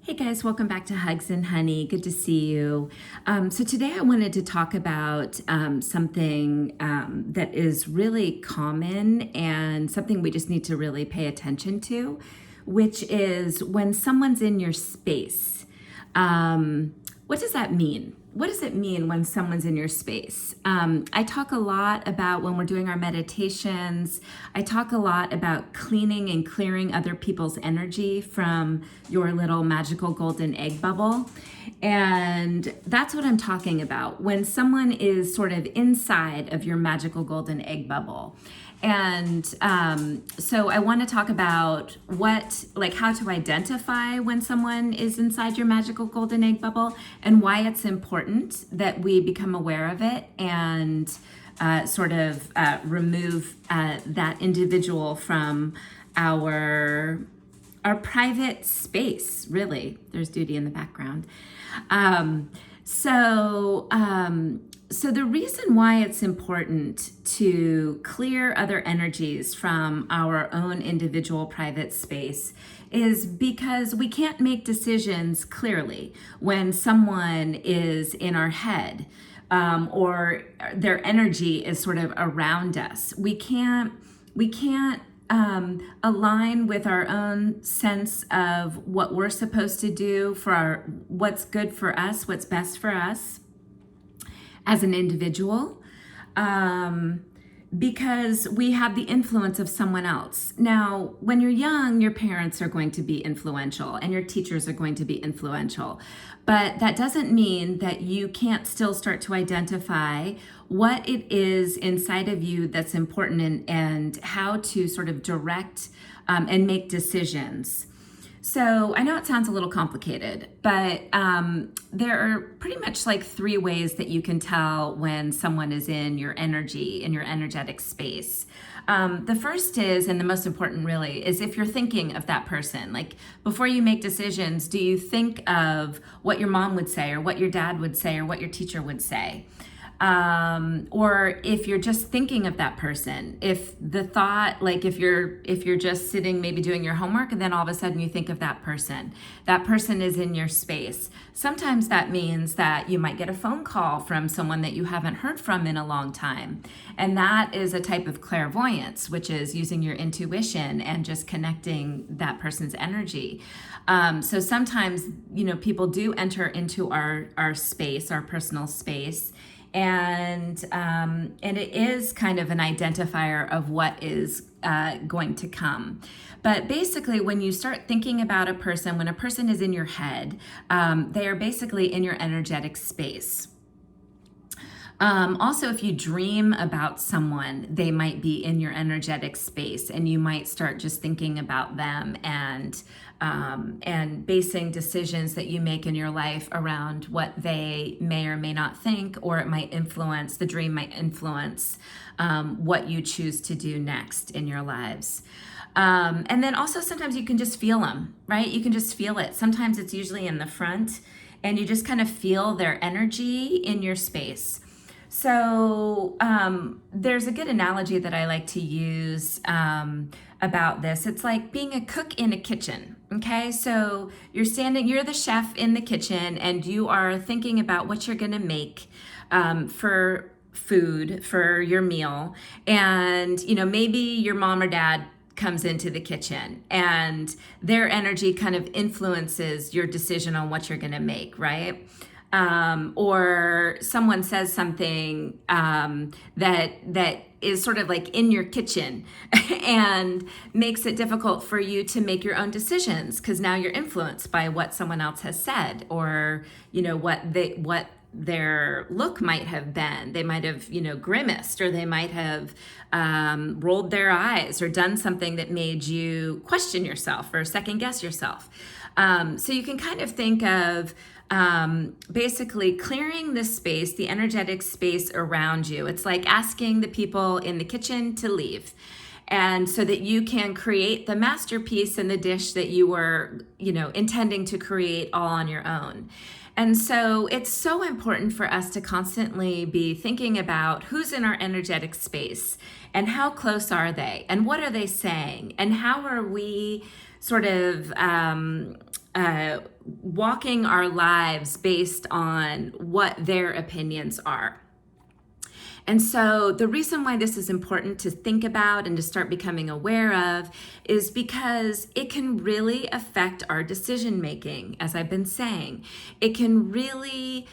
Hey guys, welcome back to Hugs and Honey. Good to see you. So today I wanted to talk about something that is really common and something we just need to really pay attention to, which is when someone's in your space. What does that mean? What does it mean when someone's in your space? I talk a lot about when we're doing our meditations. I talk a lot about cleaning and clearing other people's energy from your little magical golden egg bubble. And that's what I'm talking about. When someone is sort of inside of your magical golden egg bubble. And so I want to talk about how to identify when someone is inside your magical golden egg bubble and why it's important that we become aware of it and remove that individual from our private space, really. There's Duty in the background. So the reason why it's important to clear other energies from our own individual private space is because we can't make decisions clearly when someone is in our head or their energy is sort of around us. We can't align with our own sense of what we're supposed to do for what's good for us, what's best for us as an individual, because we have the influence of someone else. Now, when you're young, your parents are going to be influential and your teachers are going to be influential. But that doesn't mean that you can't still start to identify what it is inside of you that's important and how to sort of direct and make decisions. So I know it sounds a little complicated, but there are pretty much like three ways that you can tell when someone is in your energy, in your energetic space. The first is, and the most important really, is if you're thinking of that person. Like before you make decisions, do you think of what your mom would say or what your dad would say or what your teacher would say? Or if you're just thinking of that person, if the thought, like if you're just sitting, maybe doing your homework, and then all of a sudden you think of that person is in your space. Sometimes that means that you might get a phone call from someone that you haven't heard from in a long time. And that is a type of clairvoyance, which is using your intuition and just connecting that person's energy. So sometimes, people do enter into our space, our personal space. And it is kind of an identifier of what is going to come. But basically, when you start thinking about a person, when a person is in your head, they are basically in your energetic space. Also, if you dream about someone, they might be in your energetic space, and you might start just thinking about them and basing decisions that you make in your life around what they may or may not think, or the dream might influence what you choose to do next in your lives. And then also sometimes you can just feel them, right? You can just feel it. Sometimes it's usually in the front, and you just kind of feel their energy in your space. So there's a good analogy that I like to use about this. It's like being a cook in a kitchen, okay? So you're the chef in the kitchen, and you are thinking about what you're gonna make for food, for your meal. And, maybe your mom or dad comes into the kitchen and their energy kind of influences your decision on what you're gonna make, right? Or someone says something that is sort of like in your kitchen and makes it difficult for you to make your own decisions because now you're influenced by what someone else has said, or what their look might have been. They might have grimaced, or they might have rolled their eyes or done something that made you question yourself or second guess yourself. So you can kind of think of basically clearing the space, the energetic space around you. It's like asking the people in the kitchen to leave, and so that you can create the masterpiece in the dish that you were, intending to create all on your own. And so it's so important for us to constantly be thinking about who's in our energetic space and how close are they and what are they saying and how are we sort of walking our lives based on what their opinions are. And so the reason why this is important to think about and to start becoming aware of is because it can really affect our decision making, as I've been saying. It can really,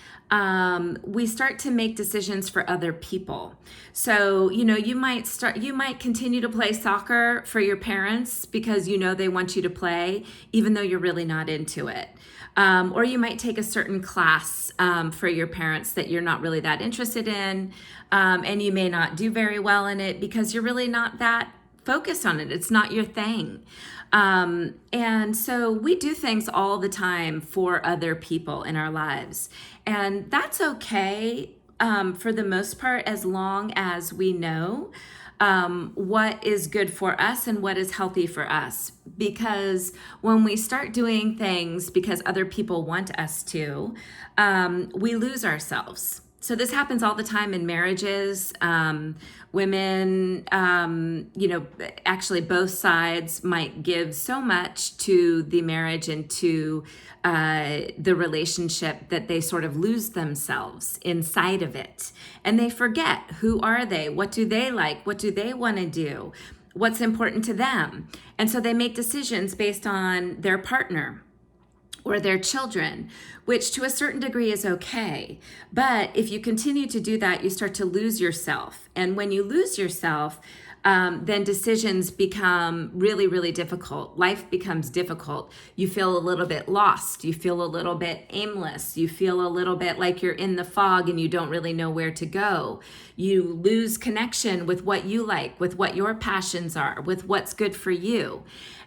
we start to make decisions for other people. So, you might continue to play soccer for your parents because they want you to play, even though you're really not into it. Or you might take a certain class for your parents that you're not really that interested in, and you may not do very well in it because you're really not that focused on it. It's not your thing. And so we do things all the time for other people in our lives. And that's okay for the most part, as long as we know what is good for us and what is healthy for us. Because when we start doing things because other people want us to, we lose ourselves. So this happens all the time in marriages. Women, actually both sides might give so much to the marriage and to the relationship that they sort of lose themselves inside of it. And they forget, who are they? What do they like? What do they want to do? What's important to them? And so they make decisions based on their partner or their children, which to a certain degree is okay. But if you continue to do that, you start to lose yourself. And when you lose yourself, then decisions become really, really difficult. Life becomes difficult. You feel a little bit lost. You feel a little bit aimless. You feel a little bit like you're in the fog and you don't really know where to go. You lose connection with what you like, with what your passions are, with what's good for you.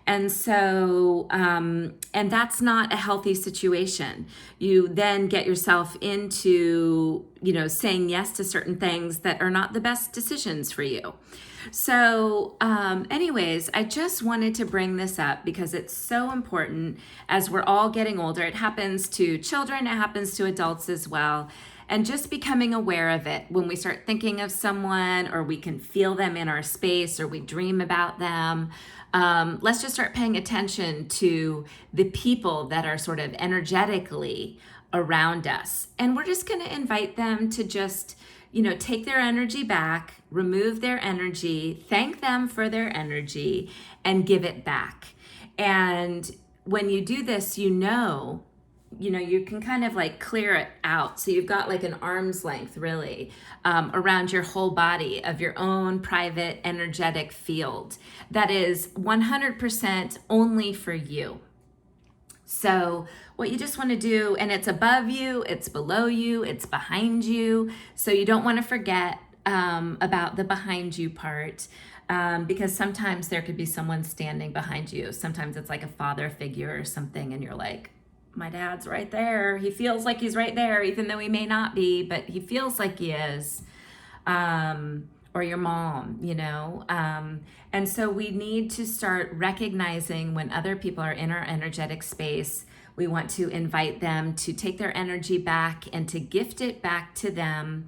And so, and that's not a healthy situation. You then get yourself into, saying yes to certain things that are not the best decisions for you. So anyways, I just wanted to bring this up because it's so important as we're all getting older. It happens to children, it happens to adults as well. And just becoming aware of it when we start thinking of someone, or we can feel them in our space, or we dream about them. Let's just start paying attention to the people that are sort of energetically around us. And we're just going to invite them to just, take their energy back, remove their energy, thank them for their energy, and give it back. And when you do this, you can kind of like clear it out. So you've got like an arm's length really around your whole body of your own private energetic field that is 100% only for you. So what you just want to do, and it's above you, it's below you, it's behind you. So you don't want to forget about the behind you part. Because sometimes there could be someone standing behind you. Sometimes it's like a father figure or something, and you're like, my dad's right there. He feels like he's right there, even though he may not be, but he feels like he is. Or your mom, And so we need to start recognizing when other people are in our energetic space. We want to invite them to take their energy back and to gift it back to them.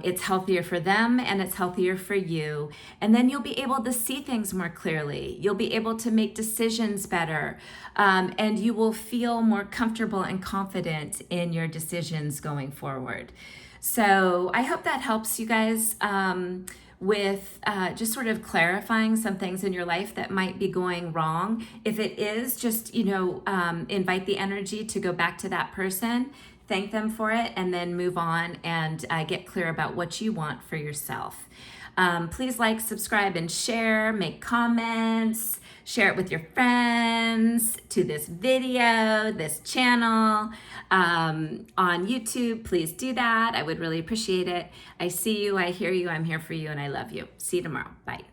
It's healthier for them and it's healthier for you. And then you'll be able to see things more clearly. You'll be able to make decisions better. And you will feel more comfortable and confident in your decisions going forward. So I hope that helps you guys with just sort of clarifying some things in your life that might be going wrong. If it is, just, invite the energy to go back to that person. Thank them for it, and then move on and get clear about what you want for yourself. Please like, subscribe, and share. Make comments. Share it with your friends to this video, this channel. On YouTube, please do that. I would really appreciate it. I see you, I hear you, I'm here for you, and I love you. See you tomorrow. Bye.